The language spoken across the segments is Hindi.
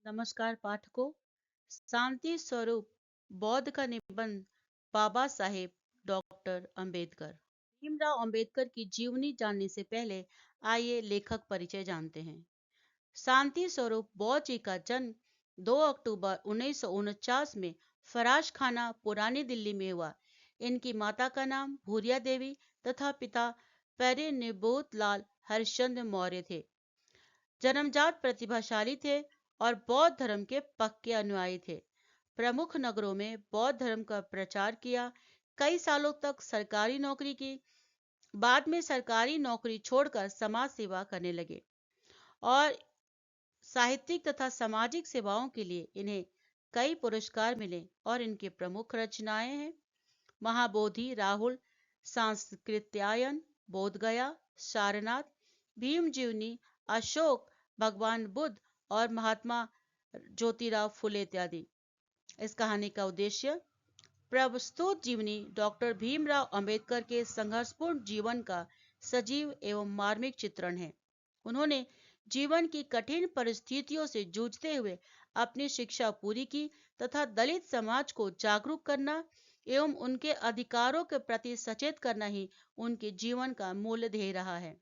नमस्कार पाठकों। शांति स्वरूप बौद्ध का निबंध बाबा साहेब डॉक्टर अंबेडकर। भीमराव अंबेडकर की जीवनी जानने से पहले आइए लेखक परिचय जानते हैं। शांति स्वरूप बौद्ध जी का जन्म 2 अक्टूबर 1949 में फराज खाना पुरानी दिल्ली में हुआ। इनकी माता का नाम भूरिया देवी तथा पिता पेरे लाल हरिश्चंद्र मौर्य थे। जन्मजात प्रतिभाशाली थे और बौद्ध धर्म के पक्के अनुयायी थे। प्रमुख नगरों में बौद्ध धर्म का प्रचार किया। कई सालों तक सरकारी नौकरी की। बाद में सरकारी नौकरी छोड़कर समाज सेवा करने लगे और साहित्यिक तथा सामाजिक सेवाओं के लिए इन्हें कई पुरस्कार मिले और इनके प्रमुख रचनाएं हैं महाबोधि, राहुल, सांस्कृत्यायन, बोधगया, सारनाथ, भीम जीवनी, अशोक, भगवान बुद्ध और महात्मा ज्योतिराव फुले इत्यादि। इस कहानी का उद्देश्य प्रस्तुत जीवनी डॉक्टर भीमराव अंबेडकर के संघर्षपूर्ण जीवन का सजीव एवं मार्मिक चित्रण है। उन्होंने जीवन की कठिन परिस्थितियों से जूझते हुए अपनी शिक्षा पूरी की तथा दलित समाज को जागरूक करना एवं उनके अधिकारों के प्रति सचेत करना ही उनके जीवन का मूल ध्येय रहा है।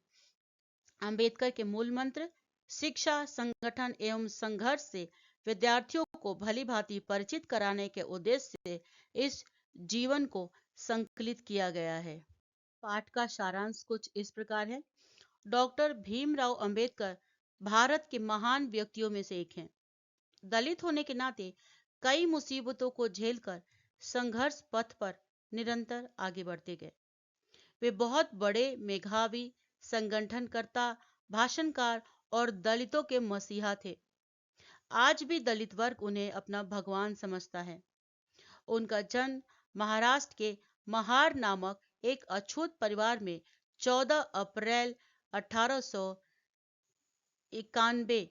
अंबेडकर के मूल मंत्र शिक्षा, संगठन एवं संघर्ष से विद्यार्थियों को भली भांति परिचित कराने के उद्देश्य से इस जीवन को संकलित किया गया है। पाठ का सारांश कुछ इस प्रकार है। डॉक्टर भीमराव अंबेडकर भारत के महान व्यक्तियों में से एक हैं। दलित होने के नाते कई मुसीबतों को झेलकर संघर्ष पथ पर निरंतर आगे बढ़ते गए। वे बहुत बड़े मेधावी, संगठनकर्ता, भाषणकार और दलितों के मसीहा थे। आज भी दलित वर्ग उन्हें अपना भगवान समझता है। उनका जन्म महाराष्ट्र के महार नामक एक अछूत परिवार में 14 अप्रैल 1891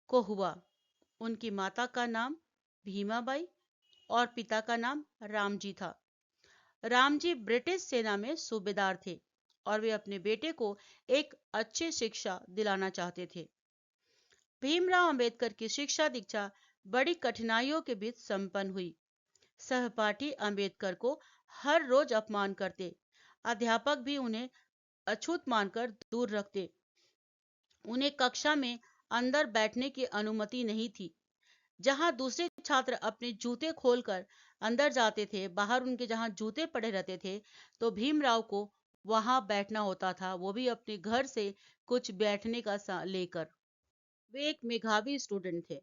को हुआ। उनकी माता का नाम भीमाबाई और पिता का नाम रामजी था। रामजी ब्रिटिश सेना में सूबेदार थे और वे अपने बेटे को एक अच्छी शिक्षा दिलाना चाहते थे। भीमराव अंबेडकर की शिक्षा दीक्षा बड़ी कठिनाइयों के बीच संपन्न हुई। सहपाठी अंबेडकर को हर रोज अपमान करते। अध्यापक भी उन्हें अछूत मानकर दूर रखते। उन्हें कक्षा में अंदर बैठने की अनुमति नहीं थी। जहां दूसरे छात्र अपने जूते खोलकर अंदर जाते थे, बाहर उनके जहां जूते पड़े रहते थे, तो भीमराव को वहां बैठना होता था, वो भी अपने घर से कुछ बैठने का लेकर। वे एक मेधावी स्टूडेंट थे।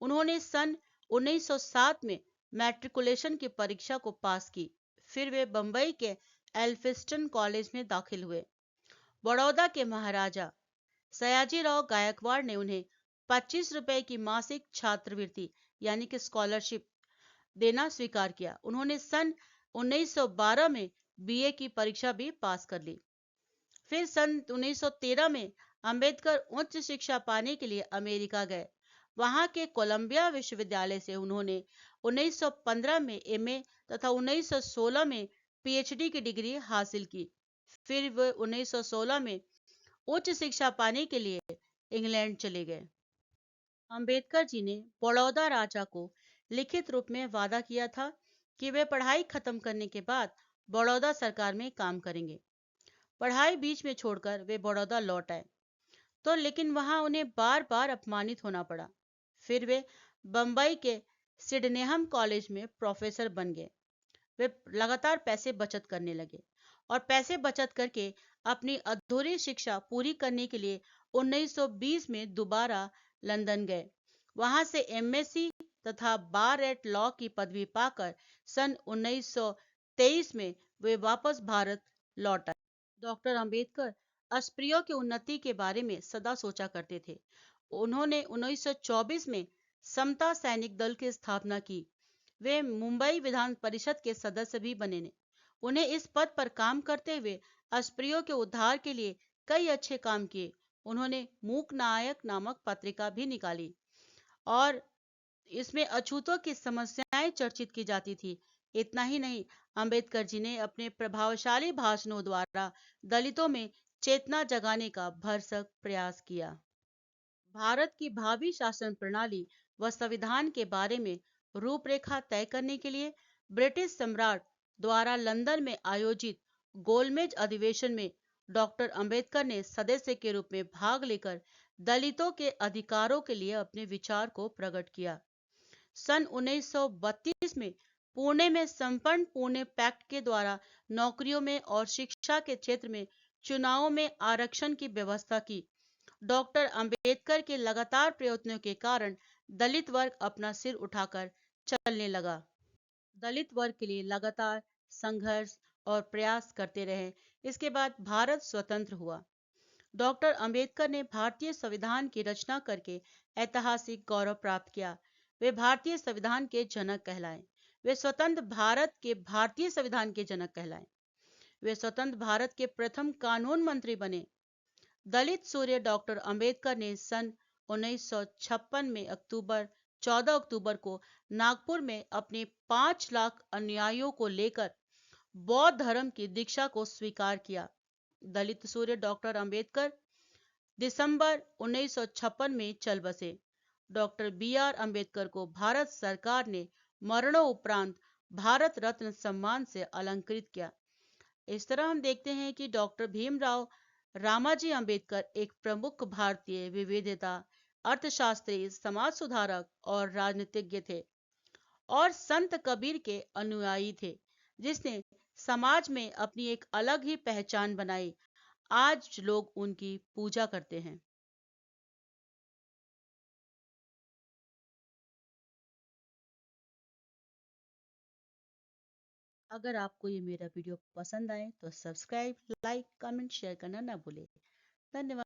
उन्होंने सन 1907 में मैट्रिकुलेशन की परीक्षा को पास की। फिर वे बंबई के एल्फिंस्टन कॉलेज में दाखिल हुए। बड़ौदा के महाराजा सयाजीराव गायकवाड़ ने उन्हें 25 रुपए की मासिक छात्रवृत्ति यानी कि स्कॉलरशिप देना स्वीकार किया। उन्होंने सन 1912 में बीए की परीक्षा भी पास कर ली। फिर सन 1913 में अंबेडकर उच्च शिक्षा पाने के लिए अमेरिका गए। वहां के कोलंबिया विश्वविद्यालय से उन्होंने 1915 में एमए तथा 1916 में पीएचडी की डिग्री हासिल की। फिर वे 1916 में उच्च शिक्षा पाने के लिए इंग्लैंड चले गए। अंबेडकर जी ने बड़ौदा राजा को लिखित रूप में वादा किया था कि वे पढ़ाई खत्म करने के बाद बड़ौदा सरकार में काम करेंगे। पढ़ाई बीच में छोड़कर वे बड़ौदा लौट आए तो लेकिन वहां उन्हें बार बार अपमानित होना पड़ा। फिर वे बंबई के सिडनेहम कॉलेज में प्रोफेसर बन गए। वे लगातार पैसे बचत करने लगे और पैसे बचत करके अपनी अधूरी शिक्षा पूरी करने के लिए 1920 में दोबारा लंदन गए। वहां से एमएससी तथा बार एट लॉ की पदवी पाकर सन 1923 में वे वापस भारत लौट आए। डॉक्टर अंबेडकर अस्पृश्यों की उन्नति के बारे में सदा सोचा करते थे। उन्होंने 1924 में समता सैनिक दल की स्थापना की। वे मुंबई विधान परिषद के सदस्य भी बने ने। उन्हें इस पद पर काम करते हुए अस्पृश्यों के उद्धार के लिए कई अच्छे काम किए। उन्होंने मूक नायक नामक पत्रिका भी निकाली और इसमें अछूतों की समस्याएं चर्चित की जाती थी। इतना ही नहीं, अंबेडकर जी ने अपने प्रभावशाली भाषणों द्वारा दलितों में चेतना जगाने का भरसक प्रयास किया। भारत की भावी शासन प्रणाली व संविधान के बारे में रूपरेखा तय करने के लिए ब्रिटिश सम्राट द्वारा लंदन में आयोजित गोलमेज अधिवेशन में डॉक्टर अंबेडकर ने सदस्य के रूप में भाग लेकर दलितों के अधिकारों के लिए अपने विचार को प्रकट किया। सन 1932 में पुणे में संपन्न पुणे पैक्ट के द्वारा नौकरियों में और शिक्षा के क्षेत्र में चुनावों में आरक्षण की व्यवस्था की। डॉक्टर अंबेडकर के लगातार प्रयत्नों के कारण दलित वर्ग अपना सिर उठाकर चलने लगा। दलित वर्ग के लिए लगातार संघर्ष और प्रयास करते रहे। इसके बाद भारत स्वतंत्र हुआ। डॉक्टर अंबेडकर ने भारतीय संविधान की रचना करके ऐतिहासिक गौरव प्राप्त किया। वे भारतीय संविधान के जनक कहलाए। वे स्वतंत्र भारत के भारतीय संविधान के जनक कहलाए। वे स्वतंत्र भारत के प्रथम कानून मंत्री बने। दलित सूर्य डॉक्टर अंबेडकर ने सन 1956 में 14 अक्टूबर को नागपुर में अपने 5 लाख अनुयायियों को लेकर बौद्ध धर्म की दीक्षा को स्वीकार किया। दलित सूर्य डॉक्टर अंबेडकर दिसंबर 1956 में चल बसे। Doctor B R. अंबेडकर को भारत सरकार ने मरणोपरांत भारत रत्न सम्मान से अलंकृत किया। इस तरह हम देखते हैं कि डॉक्टर भीमराव रामाजी अंबेडकर एक प्रमुख भारतीय विविधता, अर्थशास्त्री, समाज सुधारक और राजनीतिज्ञ थे और संत कबीर के अनुयायी थे, जिसने समाज में अपनी एक अलग ही पहचान बनाई। आज लोग उनकी पूजा करते हैं। अगर आपको ये मेरा वीडियो पसंद आए तो सब्सक्राइब, लाइक, कमेंट, शेयर करना ना भूलें। धन्यवाद।